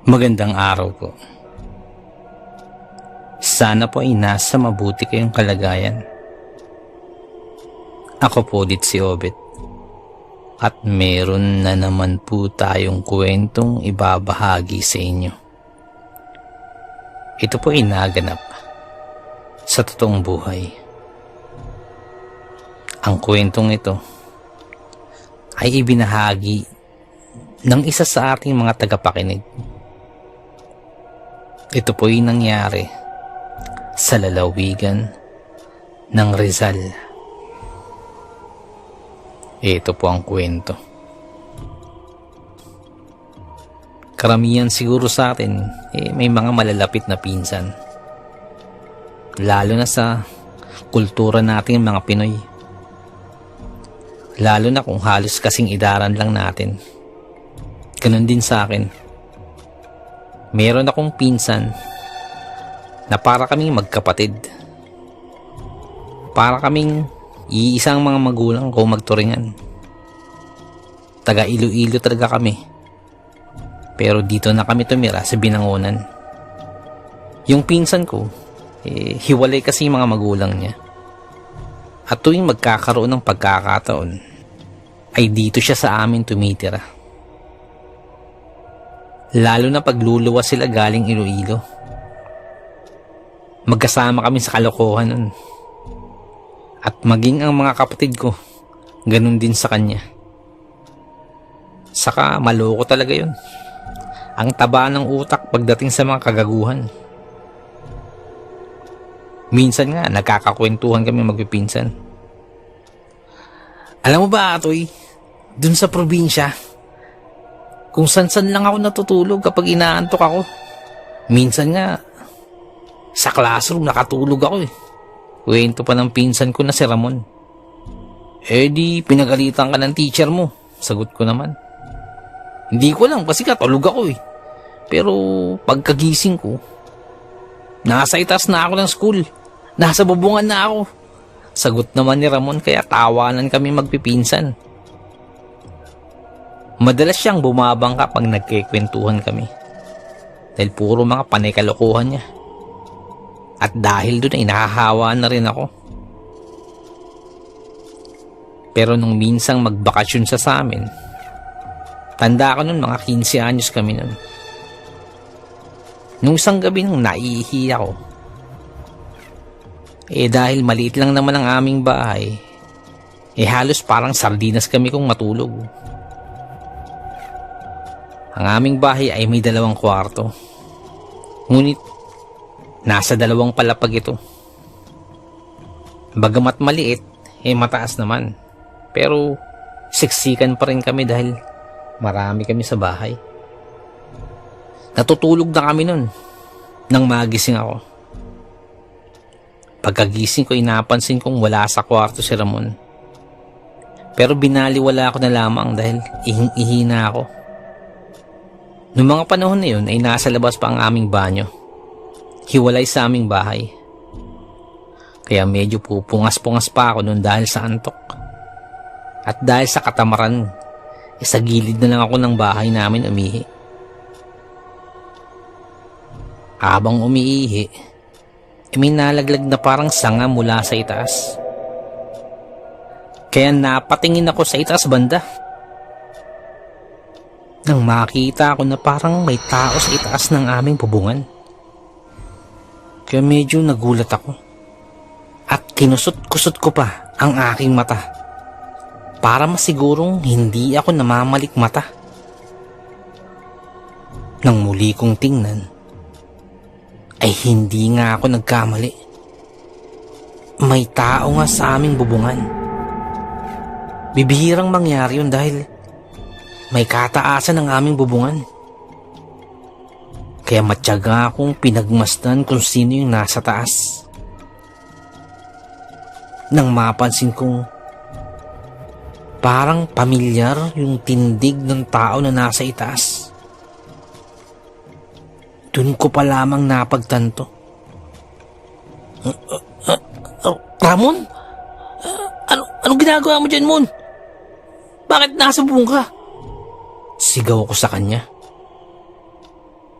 Magandang araw po. Sana po ay nasa mabuti kayong kalagayan. Ako po ulit si Obet. At meron na naman po tayong kwentong ibabahagi sa inyo. Ito po ay naganap sa totoong buhay. Ang kwentong ito ay ibinahagi ng isa sa ating mga tagapakinig. Ito po'y nangyari sa lalawigan ng Rizal. Ito po ang kwento. Karamihan siguro sa atin, may mga malalapit na pinsan. Lalo na sa kultura natin mga Pinoy. Lalo na kung halos kasing idaran lang natin. Ganun din sa akin. Meron akong pinsan na para kaming magkapatid. Para kaming iisang mga magulang ko magturingan. Taga Iloilo talaga kami. Pero dito na kami tumira sa Binangonan. Yung pinsan ko, hiwalay kasi yung mga magulang niya. At tuwing magkakaroon ng pagkakataon, ay dito siya sa amin tumitira. Lalo na pagluluwas sila galing Iloilo. Magkasama kami sa kalokohan nun. At maging ang mga kapatid ko, ganun din sa kanya. Saka maloko talaga yun. Ang taba ng utak pagdating sa mga kagaguhan. Minsan nga, nagkakakwentuhan kami magpipinsan. Alam mo ba, Atoy, dun sa probinsya, kung san-san lang ako natutulog kapag inaantok ako. Minsan nga, sa classroom nakatulog ako eh. Kwento pa ng pinsan ko na si Ramon. Di pinagalitan ka ng teacher mo. Sagot ko naman. Hindi ko lang kasi katulog ako eh. Pero pagkagising ko, nasa itas na ako ng school. Nasa bubungan na ako. Sagot naman ni Ramon kaya tawanan kami magpipinsan. Madalas siyang bumabangka pag nagkikwentuhan kami. Dahil puro mga panay kalokohan niya. At dahil doon ay nahahawa na rin ako. Pero nung minsang magbakasyon sa amin, tanda ko nun mga 15 anyos kami nun. Nung isang gabi nung naiihi ako, dahil maliit lang naman ang aming bahay, halos parang sardinas kami kung matulog. Ang aming bahay ay may 2 kwarto. Ngunit, nasa 2 palapag ito. Bagamat maliit, mataas naman. Pero, siksikan pa rin kami dahil marami kami sa bahay. Natutulog na kami nun nang magising ako. Pagkagising ko, napansin kong wala sa kwarto si Ramon. Pero binaliwala ko na lamang dahil ihing-ihi na ako. Noong mga panahon na yun ay nasa labas pa ang aming banyo. Hiwalay sa aming bahay. Kaya medyo pupungas-pungas pa ako noon dahil sa antok. At dahil sa katamaran, sa gilid na lang ako ng bahay namin umihi. Habang umiihi, may nalaglag na parang sanga mula sa itaas. Kaya napatingin ako sa itaas banda. Nang makita ko na parang may tao sa itaas ng aming bubungan. Kaya medyo nagulat ako. At kinusot-kusot ko pa ang aking mata. Para masigurong hindi ako namamalik mata. Nang muli kong tingnan, ay hindi nga ako nagkamali. May tao nga sa aming bubungan. Bibihirang mangyari yun dahil may kataasan ng aming bubungan. Kaya matyaga akong pinagmasdan kung sino yung nasa taas. Nang mapansin kong parang pamilyar yung tindig ng tao na nasa itaas. Doon ko pa lamang napagtanto. Ramon? Anong ginagawa mo dyan, Mon? Bakit nasa bubong ka? Sigaw ko sa kanya.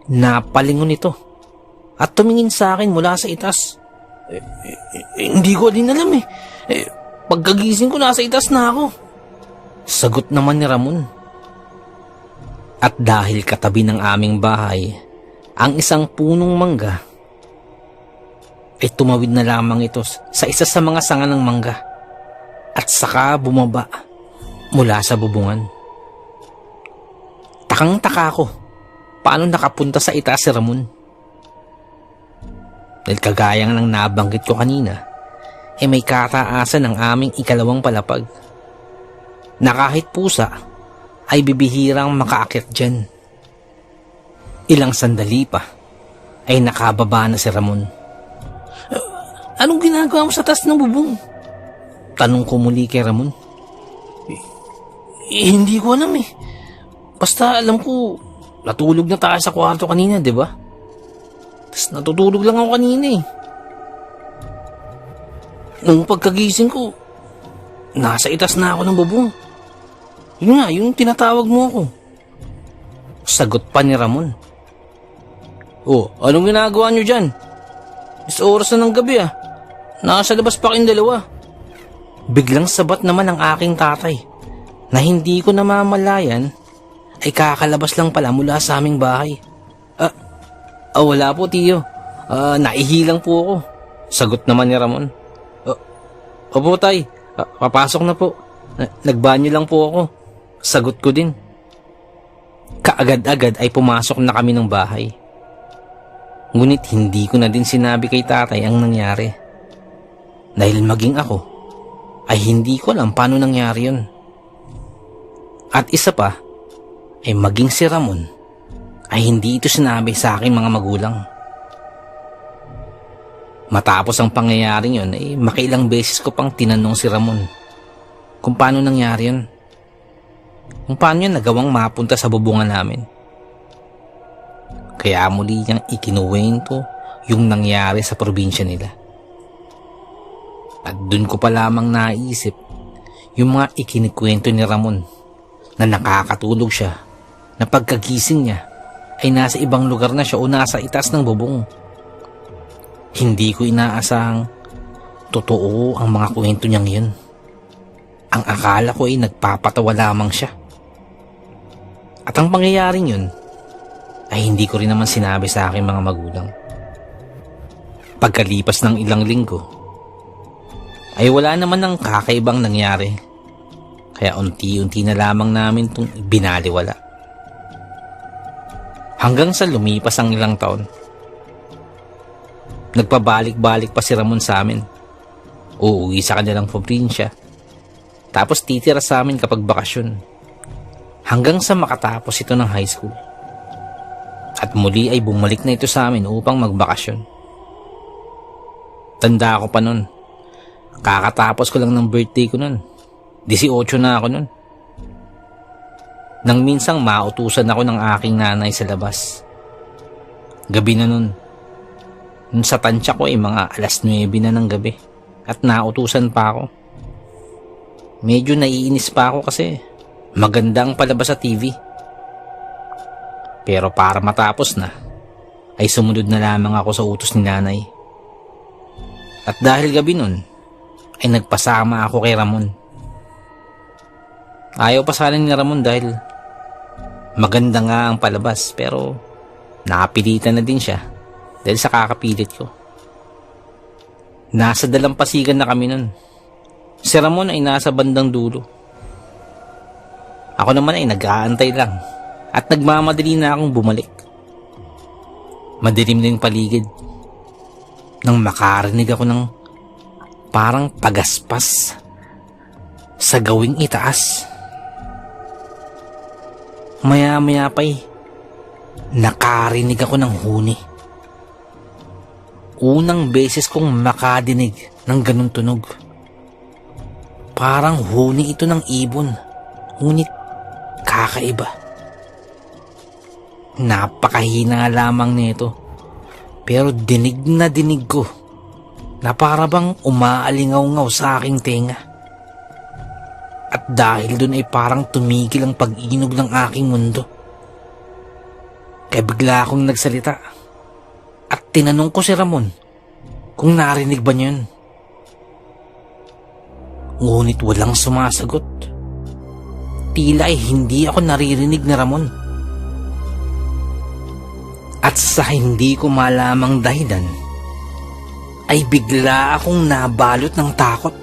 Napalingon ito at tumingin sa akin mula sa itaas. Hindi ko din alam eh. Pagkagising ko nasa itaas na ako. Sagot naman ni Ramon. At dahil katabi ng aming bahay ang isang punong mangga, ay tumawid na lamang ito sa isa sa mga sanga ng mangga at saka bumaba mula sa bubungan. Takang-taka ko paano nakapunta sa itaas si Ramon. Dahil kagaya ng nabanggit ko kanina, may kataasan ng aming ikalawang palapag na kahit pusa ay bibihirang makaakyat dyan. Ilang sandali pa ay nakababa na si Ramon. Anong ginagawa mo sa taas ng bubong? Tanong ko muli kay Ramon. Hindi ko alam eh. Basta alam ko, natulog na tayo sa kwarto kanina, di ba? Tapos natutulog lang ako kanina eh. Nung pagkagising ko, nasa itas na ako ng bubong. Yun nga, yung tinatawag mo ako. Sagot pa ni Ramon. Anong ginagawa nyo dyan? Is oras na ng gabi ah. Nasa labas pa kayong dalawa. Biglang sabat naman ang aking tatay na hindi ko namamalayan ay kakalabas lang pala mula sa aming bahay. Wala po tiyo. Naihilang po ako. Sagot naman ni Ramon. Opo tay, papasok na po. Nagbanyo lang po ako. Sagot ko din. Kaagad-agad ay pumasok na kami ng bahay. Ngunit hindi ko na din sinabi kay tatay ang nangyari. Dahil maging ako, ay hindi ko alam paano nangyari yun. At isa pa, ay maging si Ramon, ay hindi ito sinabi sa aking mga magulang. Matapos ang pangyayaring yun, ay makailang beses ko pang tinanong si Ramon kung paano nangyari yun. Kung paano yun nagawang mapunta sa bubungan namin. Kaya muli niyang ikinuwento yung nangyari sa probinsya nila. At dun ko pa lamang naisip yung mga ikinikwento ni Ramon na nakakatulog siya na pagkagising niya ay nasa ibang lugar na siya o nasa itaas ng bubong. Hindi ko inaasahang totoo ang mga kwento niyang yun. Ang akala ko ay nagpapatawa lamang siya. At ang pangyayaring yun ay hindi ko rin naman sinabi sa aking mga magulang. Pagkalipas ng ilang linggo, ay wala naman ng kakaibang nangyari. Kaya unti-unti na lamang namin itong binaliwala. Hanggang sa lumipas ang ilang taon. Nagpabalik-balik pa si Ramon sa amin. Uuwi sa kanilang probinsya. Tapos titira sa amin kapag bakasyon. Hanggang sa makatapos ito ng high school. At muli ay bumalik na ito sa amin upang magbakasyon. Tanda ko pa nun. Kakatapos ko lang ng birthday ko nun. 18 na ako nun. Nang minsang mautusan ako ng aking nanay sa labas. Gabi na nun. Nun sa tansya ko ay mga 9:00 na ng gabi. At nautusan pa ako. Medyo naiinis pa ako kasi magandang palabas sa TV. Pero para matapos na, ay sumunod na lamang ako sa utos ni nanay. At dahil gabi nun, ay nagpasama ako kay Ramon. Ayaw pa sana ni Ramon dahil maganda nga ang palabas, pero nakapilitan na din siya dahil sa kakapilit ko. Nasa dalampasigan na kami nun. Si Ramon ay nasa bandang dulo. Ako naman ay nag-aantay lang at nagmamadali na akong bumalik. Madilim na yung paligid nang makarinig ako ng parang pagaspas sa gawing itaas. Maya-maya pa'y nakarinig ako ng huni. Unang beses kong makadinig ng ganun tunog. Parang huni ito ng ibon, ngunit kakaiba. Napakahina lamang nito, pero dinig na dinig ko na para bang umaalingaw-ngaw sa aking tenga. At dahil dun ay parang tumigil ang pag-inog ng aking mundo. Kaya bigla akong nagsalita at tinanong ko si Ramon kung narinig ba niya yun. Ngunit walang sumasagot. Tila ay hindi ako naririnig ni Ramon. At sa hindi ko malamang dahilan, ay bigla akong nabalot ng takot.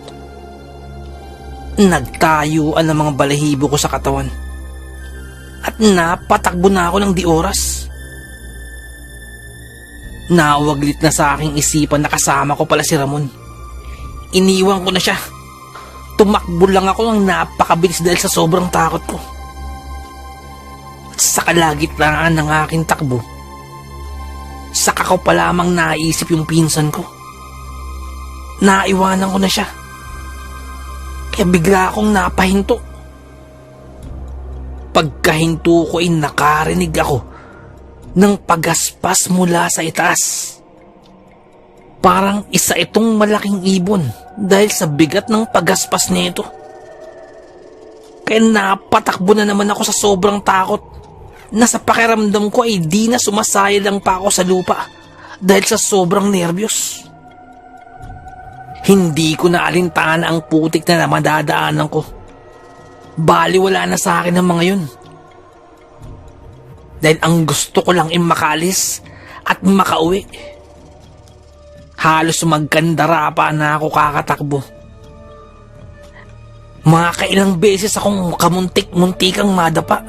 Nagtayuan ang mga balahibo ko sa katawan. At napatakbo na ako ng di oras. Nawaglit na sa aking isipan na kasama ko pala si Ramon. Iniwan ko na siya. Tumakbo lang ako ng napakabilis dahil sa sobrang takot ko. At sa kalagitnaan ng aking takbo, saka ko pa lamang naisip yung pinsan ko. Naiwanan ko na siya. Kaya bigla akong napahinto. Pagkahinto ko ay nakarinig ako ng pagaspas mula sa itaas. Parang isa itong malaking ibon dahil sa bigat ng pagaspas nito. Kaya napatakbo na naman ako sa sobrang takot na sa pakiramdam ko ay di na sumasayalang pa ako sa lupa dahil sa sobrang nerbiyos. Hindi ko na alintana ang putik na madadaanan ko. Baliwala na sa akin ang mga yun. Dahil ang gusto ko lang ay makalis at makauwi. Halos magkandara pa na ako kakatakbo. Mga kailang beses akong kamuntik-muntikang madapa.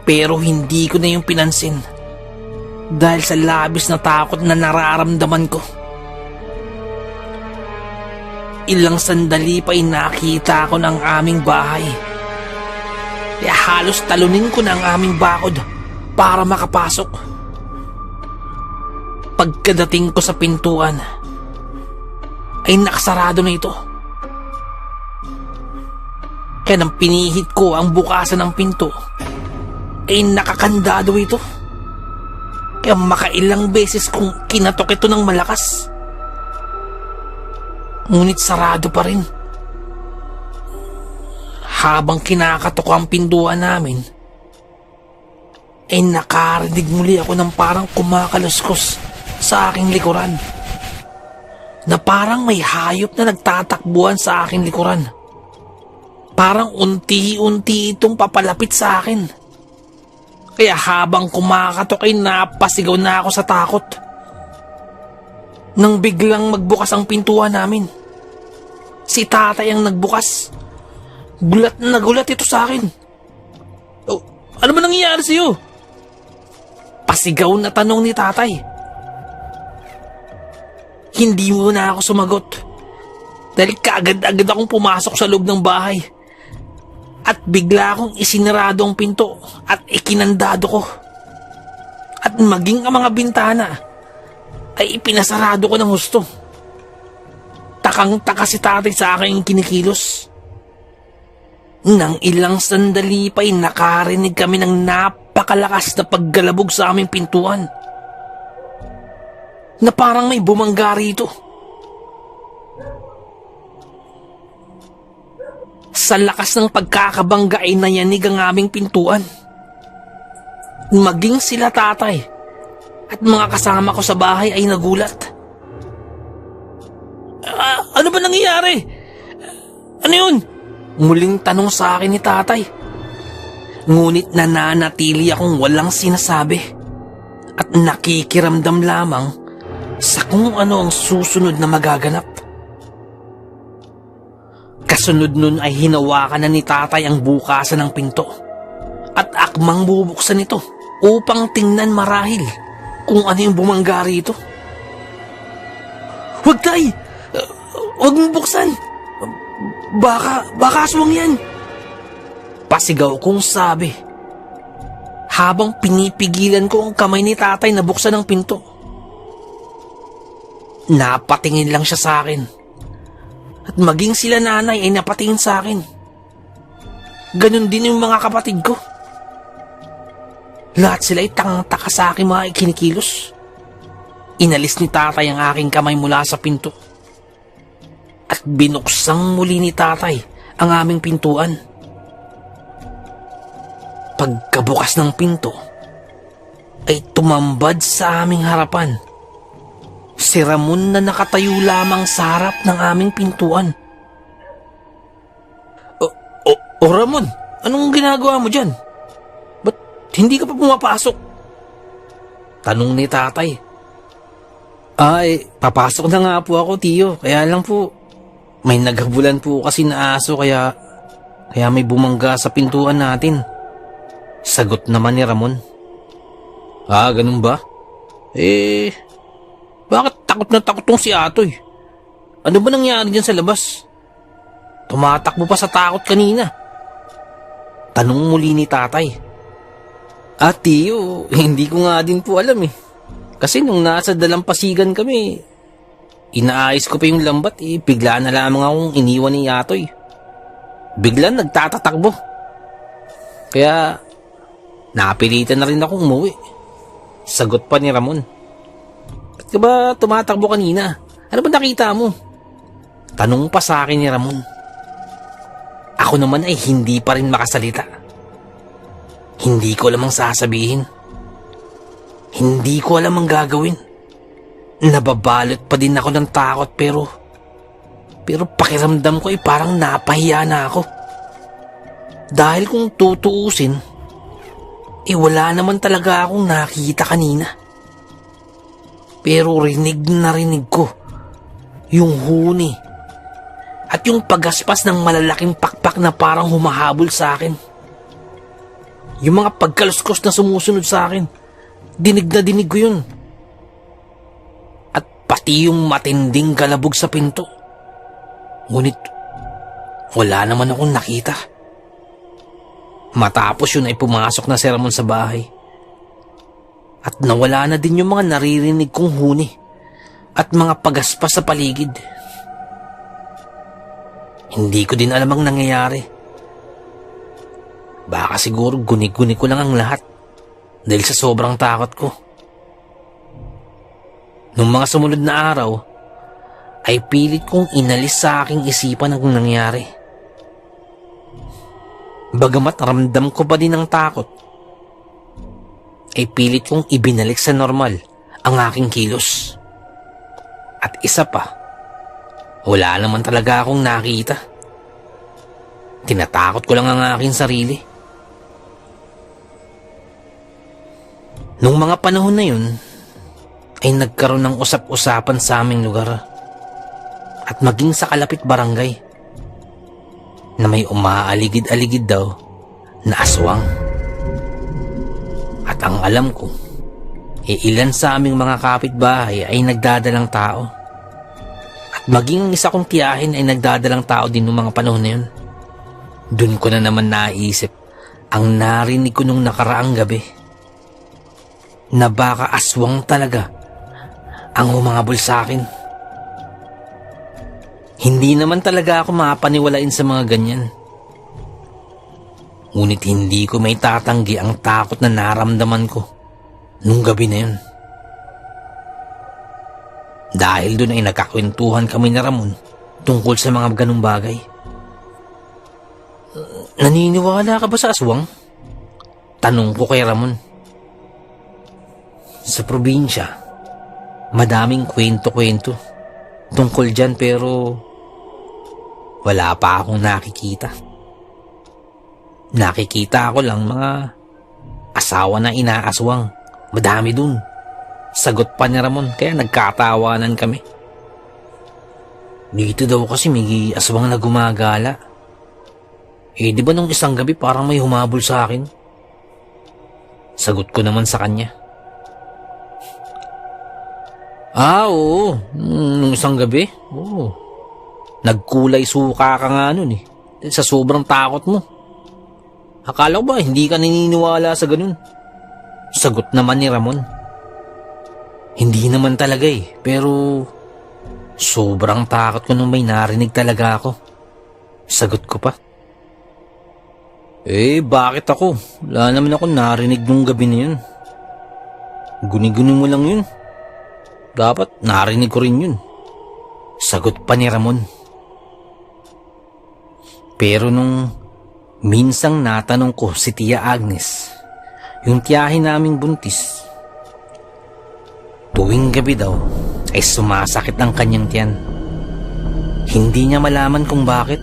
Pero hindi ko na yung pinansin dahil sa labis na takot na nararamdaman ko. Ilang sandali pa ay nakita ko ng aming bahay. Kaya halos talunin ko na ang aming bakod para makapasok. Pagkadating ko sa pintuan, ay nakasarado na ito. Kaya nang pinihit ko ang bukasan ng pinto, ay nakakandado ito. Kaya makailang beses kong kinatok ito ng malakas. Ngunit sarado pa rin. Habang kinakatok ang pintuan namin, ay nakarinig muli ako ng parang kumakaluskos sa aking likuran. Na parang may hayop na nagtatakbuhan sa aking likuran. Parang unti-unti itong papalapit sa akin. Kaya habang kumakatok ay napasigaw na ako sa takot. Nang biglang magbukas ang pintuan namin, si tatay ang nagbukas. Gulat na gulat ito sa akin. Oh, ano ba nangyayari sa'yo? Pasigaw na tanong ni tatay. Hindi mo na ako sumagot dahil kaagad-agad akong pumasok sa loob ng bahay. At bigla akong isinarado ang pinto at ikinandado ko. At maging ang mga bintana ay ipinasarado ko ng husto. Takang-taka si tatay sa aking kinikilos. Nang ilang sandali pa ay nakarinig kami ng napakalakas na paggalabog sa aming pintuan. Na parang may bumangga rito. Sa lakas ng pagkakabangga ay nayanig ang aming pintuan. Maging sila tatay at mga kasama ko sa bahay ay nagulat. Ano ba nangyayari? Ano yun? Muling tanong sa akin ni tatay. Ngunit nananatili akong walang sinasabi at nakikiramdam lamang sa kung ano ang susunod na magaganap. Kasunod nun ay hinawakan na ni tatay ang bukasan ng pinto at akmang bubuksan ito upang tingnan marahil kung ano yung bumangga rito. Huwag tay! Huwag mong buksan! Baka aswang yan! Pasigaw kong sabi habang pinipigilan ko ang kamay ni tatay na buksan ang pinto. Napatingin lang siya sa akin at maging sila nanay ay napatingin sa akin. Ganon din yung mga kapatid ko. Lahat sila ay tanga-taka sa aking mga ikinikilos. Inalis ni tatay ang aking kamay mula sa pinto at binuksang muli ni tatay ang aming pintuan. Pagkabukas ng pinto, ay tumambad sa aming harapan. Si Ramon na nakatayo lamang sa harap ng aming pintuan. O Ramon, anong ginagawa mo dyan? Ba't hindi ka pa pumapasok? Tanong ni tatay. Ay, papasok na nga po ako, tiyo. Kaya lang po, may naghabulan po kasi na aso kaya may bumangga sa pintuan natin. Sagot naman ni Ramon. Ganun ba? Bakit takot na takot tong si Atoy? Ano ba nangyari dyan sa labas? Tumatakbo pa sa takot kanina. Tanong muli ni tatay. Tiyo, hindi ko nga din po alam eh. Kasi nung nasa dalampasigan kami, inaayos ko pa yung lambat bigla na lamang akong iniwan ni Atoy. Bigla nagtatatakbo. Kaya, napilitan na rin akong umuwi. Sagot pa ni Ramon. Ba't ka ba tumatakbo kanina? Ano ba nakita mo? Tanong pa sa akin ni Ramon. Ako naman ay hindi pa rin makasalita. Hindi ko alam ang sasabihin. Hindi ko alam ang gagawin. Nababalot pa din ako ng takot pero pakiramdam ko ay parang napahiya na ako. Dahil kung tutuusin, wala naman talaga akong nakita kanina. Pero rinig na rinig ko yung huni at yung pagaspas ng malalaking pakpak na parang humahabol sa akin. Yung mga pagkaluskos na sumusunod sa akin, dinig na dinig ko yun. At pati yung matinding kalabog sa pinto. Ngunit wala naman akong nakita. Matapos yun ay pumasok na si Ramon sa bahay. At nawala na din yung mga naririnig kong huni at mga pagaspas sa paligid. Hindi ko din alam ang nangyayari. Baka siguro gunig-gunig ko lang ang lahat dahil sa sobrang takot ko. Nung mga sumunod na araw, ay pilit kong inalis sa aking isipan ang nangyari. Bagamat ramdam ko pa din ang takot, ay pilit kong ibinalik sa normal ang aking kilos. At isa pa, wala naman talaga akong nakita. Tinatakot ko lang ang aking sarili. Nung mga panahon na yun, ay nagkaroon ng usap-usapan sa aming lugar at maging sa kalapit barangay na may umaaligid-aligid daw na aswang. At ang alam ko, ilan sa aming mga kapitbahay ay nagdadalang tao. At maging ang isa kong tiyahin ay nagdadalang tao din noong mga panahon na yun. Doon ko na naman naisip ang narinig ko nung nakaraang gabi na baka aswang talaga ang humabol sa akin. Hindi naman talaga ako mapaniwalain sa mga ganyan. Ngunit hindi ko may tatanggi ang takot na naramdaman ko nung gabi na yun. Dahil doon ay nagkakwentuhan kami ni Ramon tungkol sa mga ganung bagay. Naniniwala ka ba sa aswang? Tanong ko kay Ramon. Sa probinsya, madaming kwento-kwento tungkol dyan pero wala pa akong nakikita. Nakikita ko lang mga asawa na inaaswang. Madami dun. Sagot pa ni Ramon kaya nagkatawanan kami. Dito daw kasi may aswang na gumagala. Di ba nung isang gabi parang may humabol sa akin? Sagot ko naman sa kanya. Oo. Nung isang gabi? Oo. Nagkulay suka ka nga nun eh. Sa sobrang takot mo. Akala ko ba hindi ka naniniwala sa ganun? Sagot naman ni Ramon. Hindi naman talaga eh. Pero sobrang takot ko nung may narinig talaga ako. Sagot ko pa. Bakit ako? Wala naman ako narinig nung gabi na yun. Guni-guni mo lang yun. Dapat narinig ko rin yun. Sagot pa ni Ramon. Pero nung minsang natanong ko si Tia Agnes, yung tiyahin naming buntis, Tuwing gabi daw ay sumasakit ang kanyang tiyan. Hindi niya malaman kung bakit.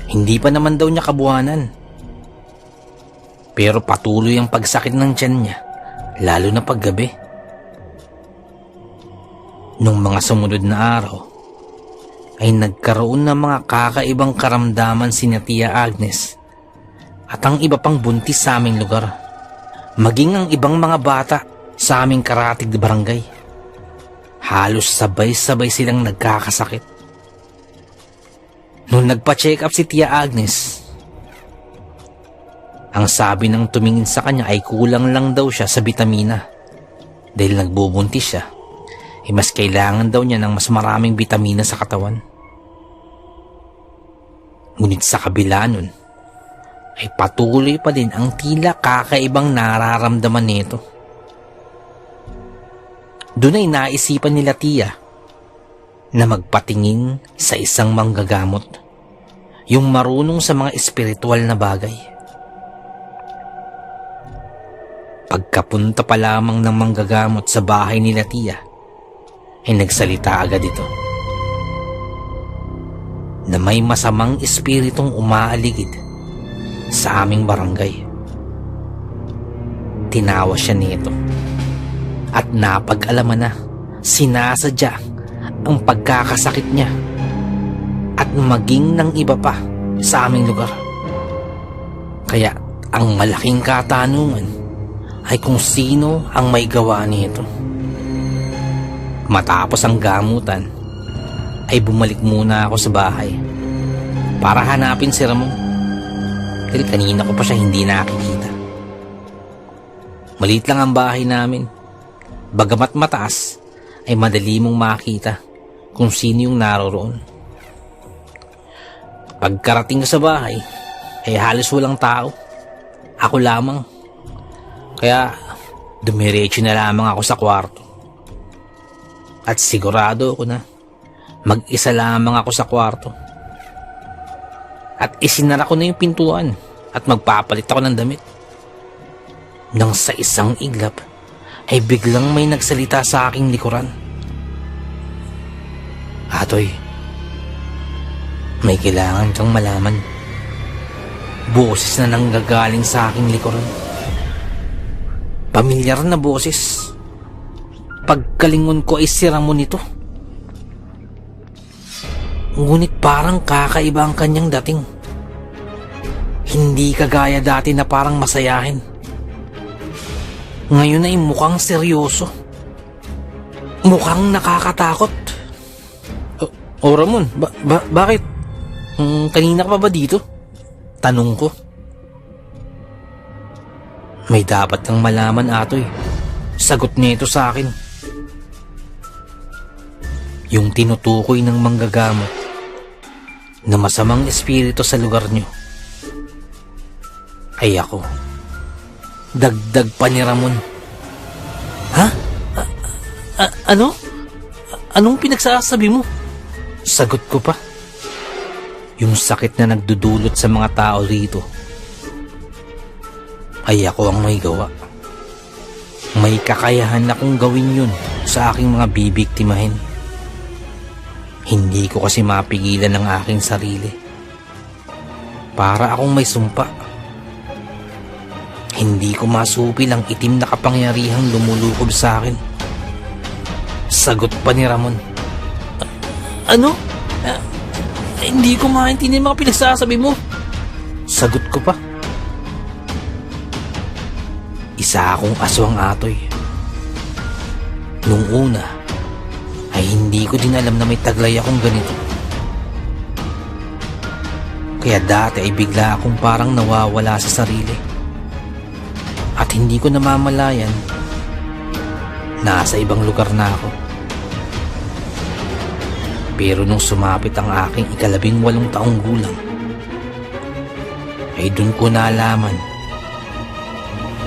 Hindi pa naman daw niya kabuhanan. Pero patuloy ang pagsakit ng tiyan niya, lalo na paggabi. Nung mga sumunod na araw, ay nagkaroon ng mga kakaibang karamdaman si Tia Agnes at ang iba pang buntis sa aming lugar, maging ang ibang mga bata sa aming karatig barangay. Halos sabay-sabay silang nagkakasakit. Nung nagpa-check up si Tia Agnes, ang sabi ng tumingin sa kanya ay kulang lang daw siya sa bitamina. Dahil nagbubuntis siya, mas kailangan daw niya ng mas maraming bitamina sa katawan. Ngunit sa kabila nun, ay patuloy pa din ang tila kakaibang nararamdaman nito. Doon ay naisipan nila Tia na magpatingin sa isang manggagamot, yung marunong sa mga espiritual na bagay. Pagkapunta pa lamang ng manggagamot sa bahay nila Tia, ay nagsalita agad ito na may masamang espiritong umaaligid sa aming barangay. Tinawa siya nito at napag-alaman na sinasadya ang pagkakasakit niya at maging ng iba pa sa aming lugar. Kaya ang malaking katanungan ay kung sino ang may gawa nito. Matapos ang gamutan, ay bumalik muna ako sa bahay para hanapin si Ramon. Dahil kanina ko pa siya hindi nakikita. Maliit lang ang bahay namin. Bagamat mataas, ay madali mong makita kung sino yung naroroon. Pagkarating ko sa bahay, ay halos walang tao. Ako lamang. Kaya dumiretso na lamang ako sa kwarto. At sigurado ako na mag-isa lamang ako sa kwarto. At isinara ko na yung pintuan at magpapalit ako ng damit. Nang sa isang iglap ay biglang may nagsalita sa aking likuran. Atoy, may kailangan kang malaman. Boses na nanggagaling sa aking likuran. Pamilyar na boses. Pagkalingon ko ay si Ramon ito. Ngunit parang kakaiba ang kanyang dating. Hindi kagaya dati na parang masayahin. Ngayon ay mukhang seryoso. Mukhang nakakatakot. Ramon, bakit? Kanina ka pa ba dito? Tanong ko. May dapat kang malaman, Atoy. Sagot niya ito sa akin. Yung tinutukoy ng manggagamot na masamang espiritu sa lugar nyo ay ako. Dagdag pa ni Ramon. Ha? Ano? Anong pinagsasabi mo? Sagot ko pa. Yung sakit na nagdudulot sa mga tao rito ay ako ang may gawa. May kakayahan akong gawin yun sa aking mga bibiktimahin. Hindi ko kasi mapigilan ang aking sarili. Para akong may sumpa. Hindi ko masupil ang itim na kapangyarihang lumulukob sa akin. Sagot pa ni Ramon. Ano? Hindi ko maintindihan mga pinagsasabi mo. Sagot ko pa. Isa akong aswang, Atoy. Nung una, ay hindi ko din alam na may taglay akong ganito. Kaya dati ay bigla akong parang nawawala sa sarili. At hindi ko namamalayan, nasa ibang lugar na ako. Pero nung sumapit ang aking 18 taong gulang, ay dun ko nalaman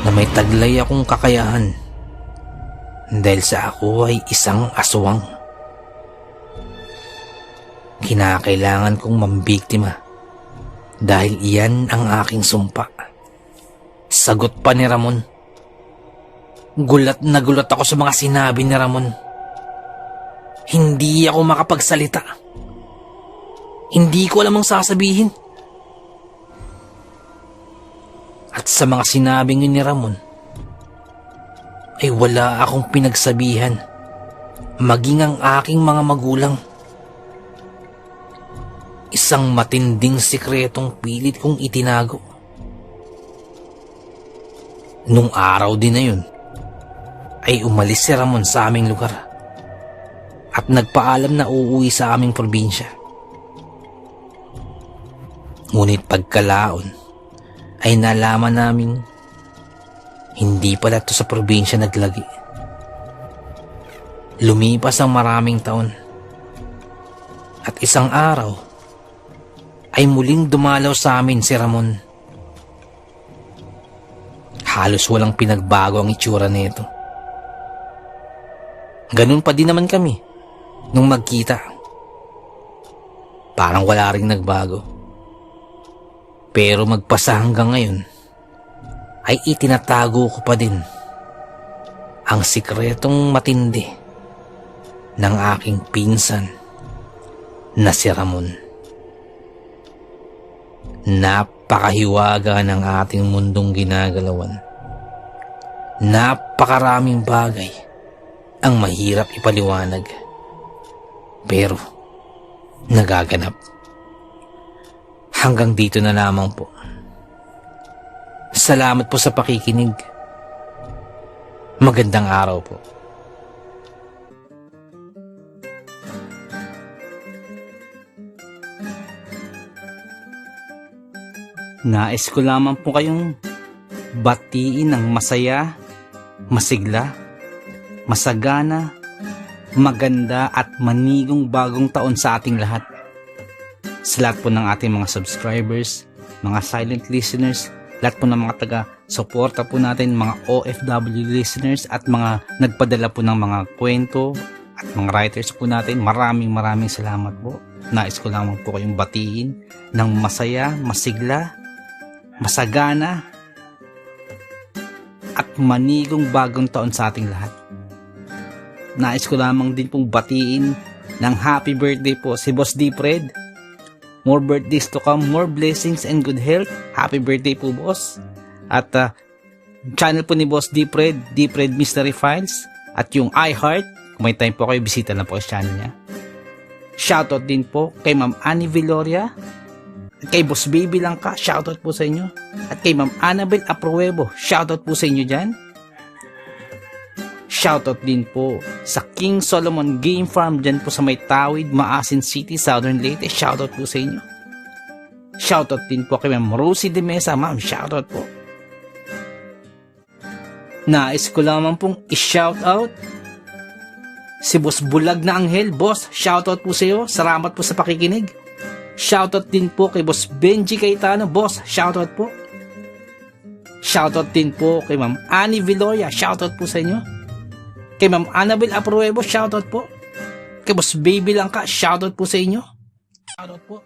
na may taglay akong kakayahan dahil sa ako ay isang aswang. Kinakailangan kong mambiktima dahil iyan ang aking sumpa. Sagot pa ni Ramon. Gulat na gulat ako sa mga sinabi ni Ramon. Hindi ako makapagsalita. Hindi ko alam ang sasabihin. At sa mga sinabi ni Ramon, ay wala akong pinagsabihan, maging ang aking mga magulang. Isang matinding sikretong pilit kong itinago. Nung araw din na yun, ay umalis si Ramon sa aming lugar at nagpaalam na uuwi sa aming probinsya. Ngunit pagkalaon ay nalaman naming hindi pala ito sa probinsya naglagi. Lumipas ang maraming taon at isang araw ay muling dumalaw sa amin si Ramon. Halos walang pinagbago ang itsura nito. Ganun pa din naman kami nung magkita. Parang wala ring nagbago. Pero magpasa hanggang ngayon ay itinatago ko pa din ang sikretong matindi ng aking pinsan na si Ramon. Napakahiwaga ng ating mundong ginagalawan. Napakaraming bagay ang mahirap ipaliwanag, pero nagaganap. Hanggang dito na lamang po. Salamat po sa pakikinig. Magandang araw po. Nais ko lamang po kayong batiin ng masaya, masigla, masagana, maganda at manigong bagong taon sa ating lahat. Sa lahat po ng ating mga subscribers, mga silent listeners, lahat po ng mga taga-suporta po natin, mga OFW listeners at mga nagpadala po ng mga kwento at mga writers po natin, maraming salamat po. Nais ko lamang po kayong batiin ng masaya, masigla, masagana at manigong bagong taon sa ating lahat. Nais ko lamang din pong batiin ng happy birthday po si Boss D. Fred. More birthdays to come, more blessings and good health. Happy birthday po, boss. At channel po ni Boss D. Fred Mystery Files. At yung iHeart, kung may time po kayo, bisita lang po sa channel niya. Shoutout din po kay Ma'am Annie Villoria. At kay Boss Baby Langka, shoutout po sa inyo. At kay Ma'am Annabel Apruebo, shoutout po sa inyo dyan. Shoutout din po sa King Solomon Game Farm dyan po sa may Tawid, Maasin City, Southern Leyte. Shoutout po sa inyo. Shoutout din po kay Ma'am Rosie de Mesa. Ma'am, shoutout po. Nais ko lamang pong i-shoutout si Boss Bulag na Anghel. Boss, shoutout po sa iyo. Salamat po sa pakikinig. Shoutout din po kay Boss Benji Cayetano. Boss, shoutout po. Shoutout din po kay Ma'am Annie Villoria. Shoutout po sa inyo. Kay Ma'am Annabel Apruebo, shoutout po. Kay Boss Baby Langka, shoutout po sa inyo. Shoutout po.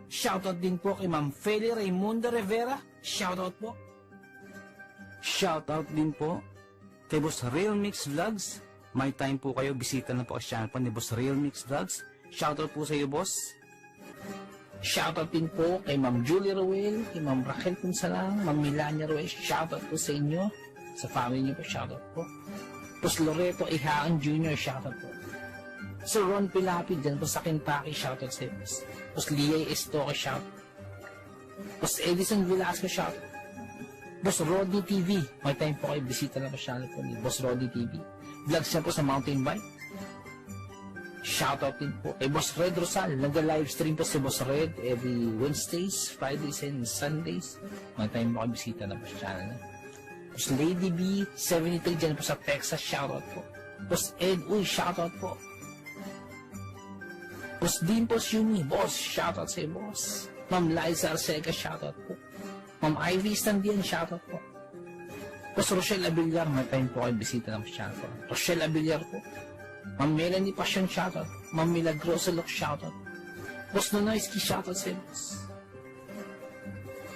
Shoutout din po kay Ma'am Feli Raimundo Rivera, shoutout po. Shoutout din po kay Boss Real Mix Vlogs. May time po kayo, bisita na po ang channel po ni Boss Real Mix Vlogs. Shoutout po sa iyo, boss. Shoutout din po kay Ma'am Julie Ruel, kay Ma'am Raquel Punsalang, Ma'am Melania Ruel, shoutout po sa inyo. Sa family niyo po, shoutout po. Boss Loreto Ihaan Jr., shoutout po. Sir Ron Pilapid dyan po sa Kentucky, shoutout sa iyo. Boss Liay Estoque, shoutout. Boss Edison Velasco, shoutout. Boss Roddy TV, may time po kayo, bisita na po channel po ni Boss Roddy TV. Vlogs siya po sa mountain bike. Shoutout din po kay Boss Red Rosal. Nag-livestream po si Boss Red every Wednesdays, Fridays, and Sundays. May time po kayo, bisita na po sa channel niya. Boss Lady B, 73 dyan po sa Texas, shoutout po. Boss Ed Uy, shoutout po. Boss Dimples Yumi, boss, shoutout sa iyo, boss. Ma'am Liza Arcega, shoutout po. Ma'am Ivy Standian, shoutout po. Boss Rochelle Abiliar, may time po kayo, bisita ng channel po. Rochelle Abiliar po. Ma'am Melanie Passion, shoutout. Ma'am Milagrosa Look, shoutout. Boss Nonoyski, shoutout sa iyo, boss.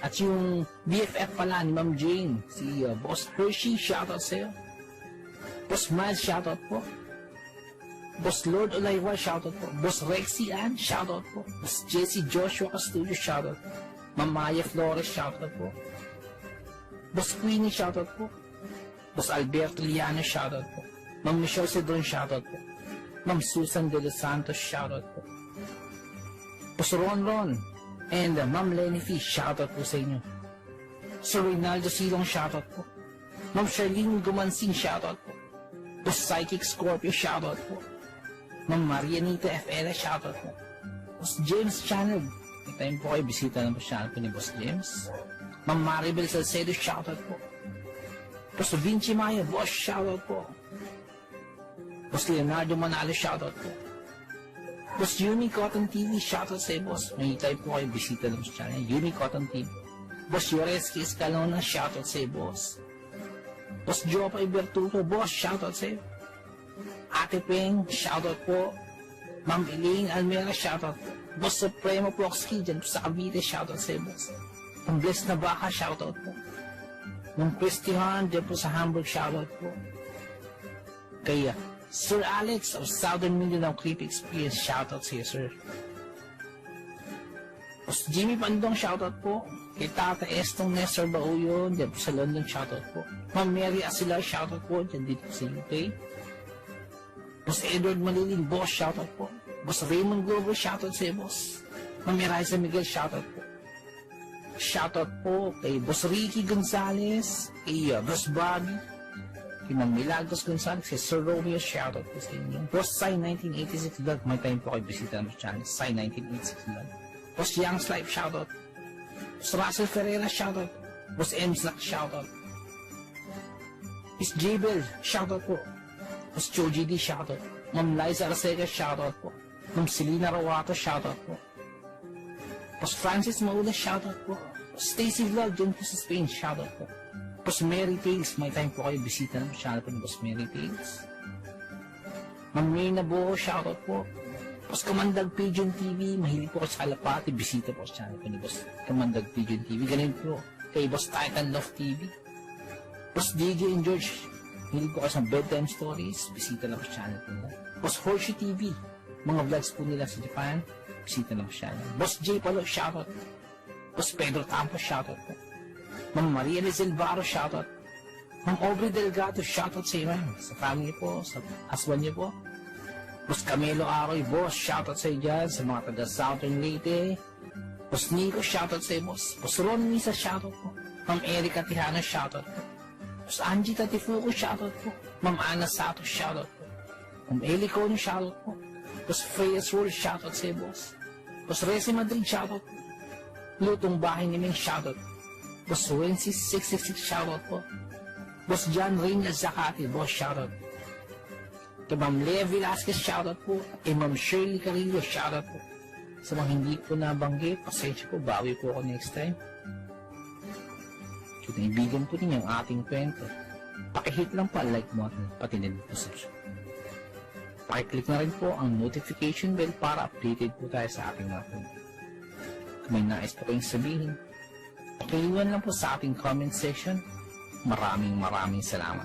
At yung BFF pala ni Ma'am Jane, si Boss Hershey, shoutout sa iyo. Boss Miles, shoutout po. Boss Lord Olaywa, shoutout po. Boss Rexy Ann, shoutout po. Boss Jesse Joshua Castillo, shoutout po. Ma'am Maya Flores, shoutout po. Boss Queenie, shoutout po. Boss Alberto Liano, shoutout po. Ma'am Michelle Cedron, shoutout po. Ma'am Susan De Los Santos, shoutout po. Boss Ron and Ma'am Lenny Fish, shoutout po sa inyo. Sir Reynaldo Silong, shoutout po. Ma'am Charlene Gumansing, shoutout po. Boss Psychic Scorpio, shoutout po. Ma'am Marianita FL, shoutout po. Boss James Channel, may time po kayo, bisita ng channel po ni Boss James. Ma'am Maribel Salcedo, shoutout po. Boss Vinci Maya, boss, shoutout po. Boss Leonardo Manalo, shoutout po. Boss Uni Cotton TV, shoutout sa boss. May time po kayo, bisita ng channel, Uni Cotton TV. Boss Yoreski Escalona, shoutout sa boss. Boss Jopay Bertuto, boss, shoutout sa Ate Peng, shoutout po. Ma'am Elaine Almera, shoutout po. Boss Supremo Ploxky, dyan po sa Cavite, shoutout sa boss. Ang Bless na Baka, shoutout po. Ma'am Christy Han, dyan po sa Hamburg, shoutout po. Kaya, Sir Alex of Southern Mindanao Creepy Experience, shoutout sa iyo, sir. Boss Jimmy Pandong, shoutout po. Kay Tata Estong Nestor Bauyon, dyan po sa London, shoutout po. Ma'am Mary Asilar, shoutout po, dyan dito sa UK. Boss Edward Malilin, boss, shoutout po. Boss Raymond Glover, shoutout sa iyo, boss. Ma'am Eliza Miguel, shoutout po. Shoutout po kay Boss Ricky Gonzalez, kay Boss Bobby, kay Ma'am Milagros Gonzalez, kay Sir Romeo, shoutout po sa inyo. Boss Sai 1986 vlog, may time po kayo bisita ng channel, Sai 1986 vlog. Boss Young's Life, shoutout. Boss Russell Ferreira, shoutout. Boss Mslack, shoutout. Miss Jabel, shoutout po. Boss Choji D, shoutout. Ma'am Liza Arcega, shoutout po. Ma'am Selena Rawato, shoutout po. Boss Francis Maula, shoutout po. Boss Stacy Vlog, dyan po sa Spain, shoutout po. Boss Mary Tales, may time po kayo bisita ng channel po ni Boss Mary Tales. Ma'am Mirna Buo, shoutout po. Boss Kamandag Pigeon TV, mahilig po ko sa Kalapati, bisita po sa channel po ni Boss Kamandag Pigeon TV. Ganun po kay Boss Titan Love TV. Boss DJ and George, mahilig po ko sa bedtime stories, bisita lang po sa channel po nila. Boss Horsey TV, mga vlogs po nila sa Japan, bisita lang po sa channel. Boss J Palo, shoutout. Boss Pedro Tampo, shoutout po. Ma'am Maria Lizel Varo, shoutout. Ma'am Aubrey Delgado, shoutout sa iyo, ma'am. Sa family po, sa husband niyo po. Boss Camilo Aroy, boss, shoutout sa iyo dyan, sa mga taga Southern Leyte. Boss Nico, shoutout sa iyo, boss. Boss Ron Misa, shoutout po. Ma'am Erika Tihano, shoutout po. Boss Angie Tatifuco, shoutout po. Ma'am Ana Sato, shoutout po. Ma'am Eli Cono, shoutout po. Boss Freyas Roll, shoutout sa iyo, boss. Boss Resi Madrid, shoutout po. Lutong Bahay ni Ming, shoutout po. Boss Wences 666, shoutout po. Boss John Reina Zacati, boss, shoutout po. Kay Ma'am Lea Velasquez, shoutout po. Kay Ma'am Shirley Carillo, shoutout po. Sa mga hindi po nabanggit, pasensya po, bawi po ako next time. Kung naibigan po ninyo ang ating kwento, pakihit lang po ang like button, pati din po subscribe. Pakiclick na rin po ang notification bell para updated po tayo sa ating mga kwento. Kung may nais po kayong sabihin, pakiiwan lang po sa ating comment section. Maraming salamat.